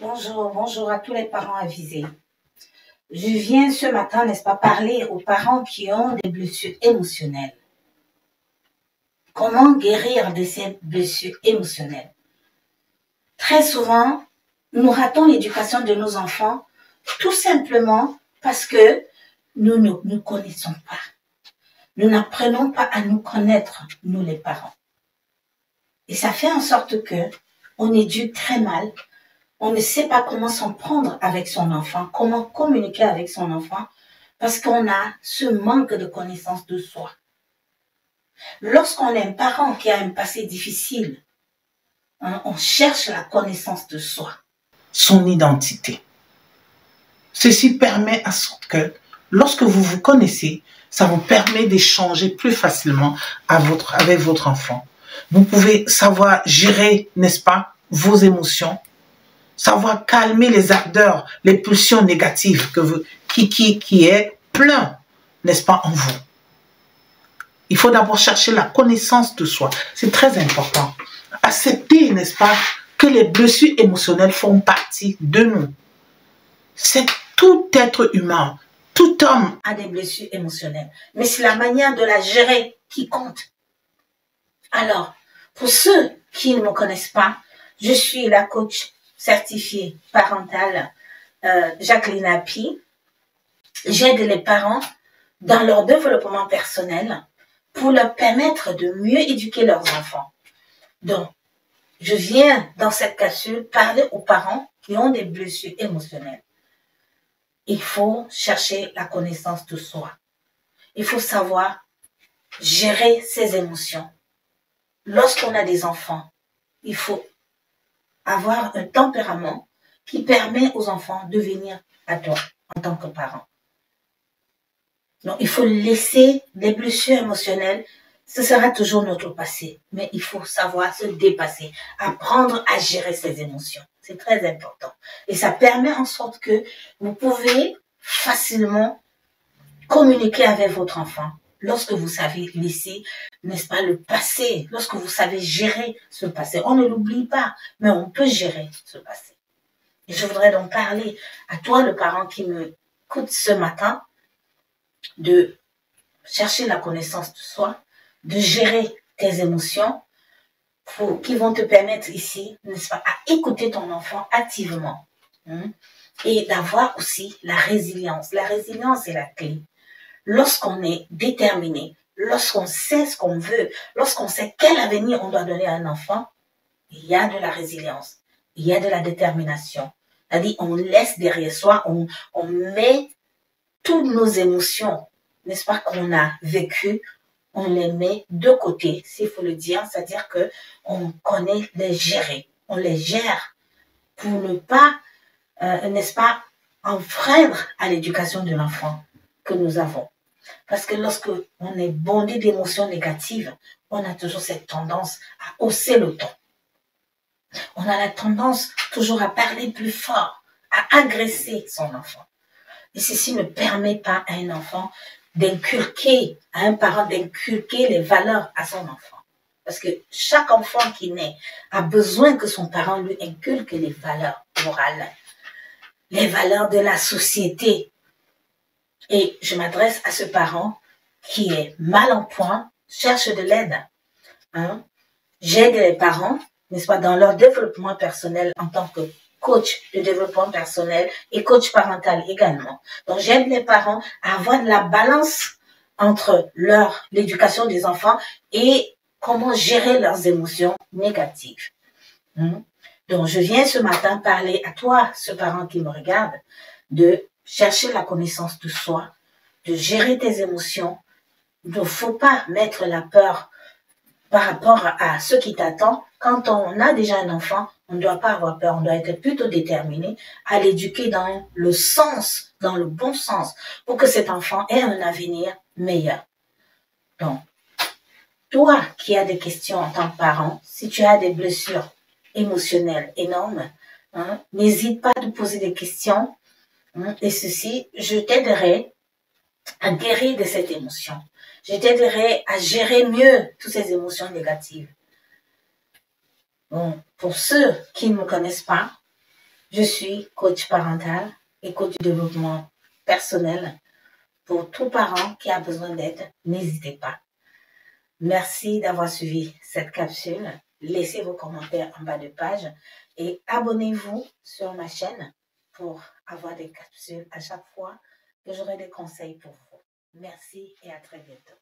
Bonjour, bonjour à tous les parents avisés. Je viens ce matin, n'est-ce pas, parler aux parents qui ont des blessures émotionnelles. Comment guérir de ces blessures émotionnelles? Très souvent, nous ratons l'éducation de nos enfants tout simplement parce que nous ne nous connaissons pas. Nous n'apprenons pas à nous connaître, nous les parents. Et ça fait en sorte que on éduque très mal. On ne sait pas comment s'en prendre avec son enfant, comment communiquer avec son enfant, parce qu'on a ce manque de connaissance de soi. Lorsqu'on est un parent qui a un passé difficile, on cherche la connaissance de soi. Son identité. Ceci permet à ce que, lorsque vous vous connaissez, ça vous permet d'échanger plus facilement avec votre enfant. Vous pouvez savoir gérer, n'est-ce pas, vos émotions, savoir calmer les ardeurs, les pulsions négatives qui est plein, n'est-ce pas, en vous. Il faut d'abord chercher la connaissance de soi. C'est très important. Accepter, n'est-ce pas, que les blessures émotionnelles font partie de nous. C'est tout être humain, tout homme a des blessures émotionnelles. Mais c'est la manière de la gérer qui compte. Alors, pour ceux qui ne me connaissent pas, je suis la coach certifiée parentale Jacqueline Api. J'aide les parents dans leur développement personnel pour leur permettre de mieux éduquer leurs enfants. Donc, je viens dans cette capsule parler aux parents qui ont des blessures émotionnelles. Il faut chercher la connaissance de soi. Il faut savoir gérer ses émotions. Lorsqu'on a des enfants, il faut avoir un tempérament qui permet aux enfants de venir à toi en tant que parent. Donc, il faut laisser les blessures émotionnelles. Ce sera toujours notre passé, mais il faut savoir se dépasser, apprendre à gérer ses émotions. C'est très important. Et ça permet en sorte que vous pouvez facilement communiquer avec votre enfant lorsque vous savez laisser, n'est-ce pas, le passé, lorsque vous savez gérer ce passé. On ne l'oublie pas, mais on peut gérer ce passé. Et je voudrais donc parler à toi, le parent qui me écoute ce matin, de chercher la connaissance de soi, de gérer tes émotions qui vont te permettre ici, n'est-ce pas, à écouter ton enfant activement et d'avoir aussi la résilience. La résilience est la clé. Lorsqu'on est déterminé, lorsqu'on sait ce qu'on veut, lorsqu'on sait quel avenir on doit donner à un enfant, il y a de la résilience, il y a de la détermination. C'est-à-dire, on laisse derrière soi, on met toutes nos émotions, n'est-ce pas, qu'on a vécues, on les met de côté, s'il faut le dire, c'est-à-dire que on connaît les gérer, on les gère pour ne pas, n'est-ce pas, enfreindre à l'éducation de l'enfant que nous avons. Parce que lorsque on est bondé d'émotions négatives, on a toujours cette tendance à hausser le ton. On a la tendance toujours à parler plus fort, à agresser son enfant. Et ceci ne permet pas à un enfant d'inculquer, à un parent d'inculquer les valeurs à son enfant. Parce que chaque enfant qui naît a besoin que son parent lui inculque les valeurs morales, les valeurs de la société. Et je m'adresse à ce parent qui est mal en point, cherche de l'aide. J'aide les parents, n'est-ce pas, dans leur développement personnel en tant que coach de développement personnel et coach parental également. Donc, j'aide les parents à avoir de la balance entre l'éducation des enfants et comment gérer leurs émotions négatives. Donc, je viens ce matin parler à toi, ce parent qui me regarde, de chercher la connaissance de soi, de gérer tes émotions. Il ne faut pas mettre la peur par rapport à ce qui t'attend. Quand on a déjà un enfant, on ne doit pas avoir peur, on doit être plutôt déterminé à l'éduquer dans le sens, dans le bon sens, pour que cet enfant ait un avenir meilleur. Donc, toi qui as des questions en tant que parent, si tu as des blessures émotionnelles énormes, n'hésite pas à te poser des questions. Et ceci, je t'aiderai à guérir de cette émotion. Je t'aiderai à gérer mieux toutes ces émotions négatives. Bon, pour ceux qui ne me connaissent pas, Je suis coach parental et coach de développement personnel. Pour tout parent qui a besoin d'aide, n'hésitez pas. Merci d'avoir suivi cette capsule. Laissez vos commentaires en bas de page et abonnez-vous sur ma chaîne pour avoir des capsules à chaque fois que j'aurai des conseils pour vous. Merci et à très bientôt.